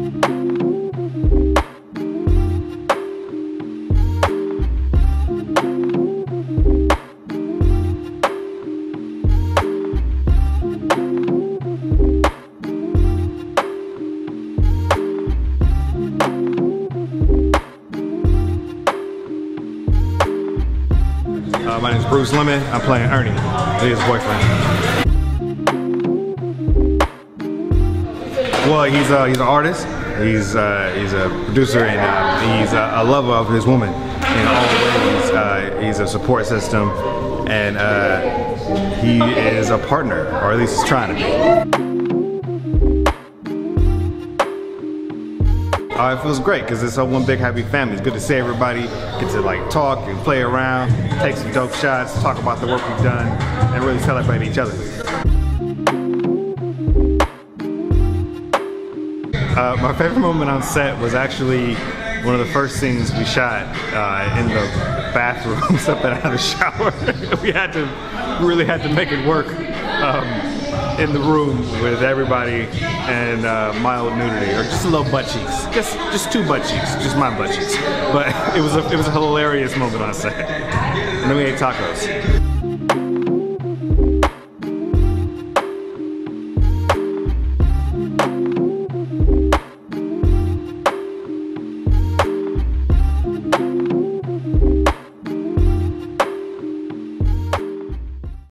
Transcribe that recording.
My name is Bruce Lemon. I'm playing Ernie, his boyfriend. Well, he's an artist. He's a producer, and he's a lover of his woman in all ways. He's a support system, and he is a partner, or at least he's trying to be. It feels great because it's a one big happy family. It's good to see everybody, get to like talk and play around, take some dope shots, talk about the work we've done, and really celebrate each other. My favorite moment on set was actually one of the first scenes we shot in the bathroom, stepping out of the shower. We really had to make it work in the room with everybody, and mild nudity, or just a little butt cheeks, just two butt cheeks, just my butt cheeks. But it was a hilarious moment on set. And then we ate tacos.